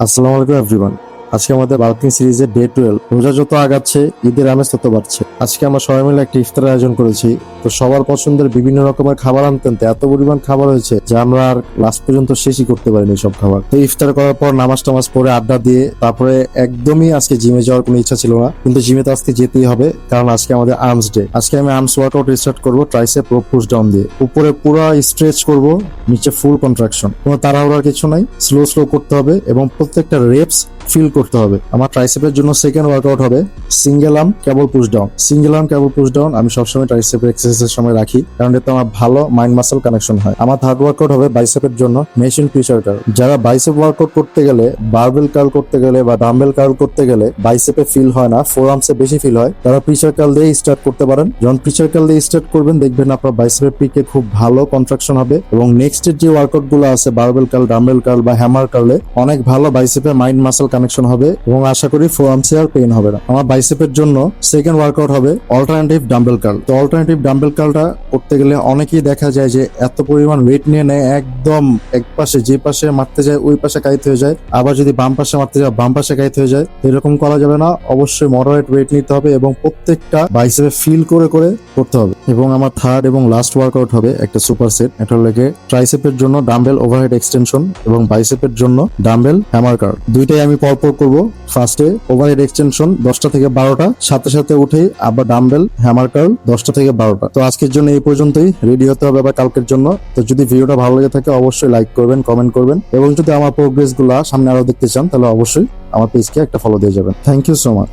আসসালামু আলাইকুম এভরিওয়ান। আজকে আমাদের বাল্কিং সিরিজের ডে 12। রোজা যত আগাচ্ছে ঈদের আমেজ তত বাড়ছে। আজকে আমরা সবাই মিলে একটা ইফতারের আয়োজন করেছি। তো সবার পছন্দের বিভিন্ন রকমের খাবার আনতে আনতে এত পরিমাণ খাবার হয়েছে যে আমরা আর লাস্ট পর্যন্ত শেষই করতে পারিনি সব খাবার। তো ইফতার করার পর নামাজ টামাজ পড়ে আড্ডা দিয়ে তারপরে একদমই আজকে জিমে যাওয়ার কোনো ইচ্ছা ছিল না, কিন্তু জিমে তো আজকে যেতেই হবে, কারণ আজকে আমাদের আর্মস ডে। আজকে আমি আর্মস ওয়ার্কআউট স্টার্ট করবো ট্রাইসেপ রো পুশ ডাউন দিয়ে। উপরে পুরো স্ট্রেচ করব, নিচে ফুল কন্ট্রাকশন। কোনো তাড়াহুড়ার কিছু নাই, স্লো স্লো করতে হবে এবং প্রত্যেকটা রেপস ফিল করতে হবে। আমার ট্রাইসেপের জন্য সেকেন্ড ওয়ার্কআউট হবে সিঙ্গেল আর্ম কেবল পুশ ডাউন। সিঙ্গেল আর্ম কেবল পুশ ডাউন আমি সবসময় ট্রাইসেপের এক্সারসাইজের সময় রাখি, কারণ এতে আমার ভালো মাইন্ড মাসল কানেকশন হয়। আমার থার্ড ওয়ার্কআউট হবে বাইসেপের জন্য মেশিন প্রেসার কার্ল। যারা বাইসেপ ওয়ার্কআউট করতে গেলে, বারবেল কার্ল করতে গেলে বা ডাম্বেল কার্ল করতে গেলে বাইসেপে ফিল হয় না, ফোর আর্মসে বেশি ফিল হয়, তারা প্রেসার কার্ল দিয়ে স্টার্ট করতে পারেন। যখন প্রেসার কার্ল দিয়ে স্টার্ট করবেন দেখবেন আপনার বাইসেপের পিকে খুব ভালো কন্ট্রাকশন হবে এবং নেক্সটের যে ওয়ার্কআউট গুলো আছে বারবেল কার্ল, ডাম্বেল কার্ল বা হ্যামার কার্লে অনেক ভালো বাইসেপে মাইন্ড মাসল কানেকশন হবে এবং আশা করি ফোর আর্মসে আর পেইন হবে না। আমার বাইসেপের জন্য সেকেন্ড ওয়ার্কআউট হবে অল্টারনেটিভ ডাম্বেল কার্ল। তো অল্টারনেটিভ ডাম্বেল কার্লটা করতে গেলে অনেকেই দেখা যায় যে এত পরিমাণ ওয়েট নিয়ে নেয়, একদম এক পাশে যে পাশে মারতে যায় ওই পাশে কাইতে হয়ে যায়, আবার যদি বাম পাশে মারতে যায় বাম পাশে কাইতে হয়ে যায়। এরকম করা যাবে না, অবশ্যই মডারেট ওয়েট নিতে হবে এবং প্রত্যেকটা বাইসেপে ফিল করে করে করতে হবে। এবং আমার থার্ড এবং লাস্ট ওয়ার্কআউট হবে একটা সুপার সেট। এটা লেগে ট্রাইসেপের জন্য ডাম্বেল ওভারহেড এক্সটেনশন এবং বাইসেপের জন্য ডাম্বেল হ্যামার কার্ল। দুইটাই আমি পরপর করব। ফার্স্টে ওভারহেড এক্সটেনশন 10টা থেকে 12টা, সাথে সাথে উঠেই আবার ডাম্বেল হ্যামার কার্ল 10টা থেকে 12টা। তো আজকের জন্য এই পর্যন্তই, রেডি হতে হবে আবার কালকের জন্য। তো যদি ভিডিওটা ভালো লেগে থাকে অবশ্যই লাইক করবেন, কমেন্ট করবেন এবং যদি আমার প্রোগ্রেস গুলা সামনে আরো দেখতে চান তাহলে অবশ্যই আমার পেজকে একটা ফলো দিয়ে যাবেন। Thank you so much.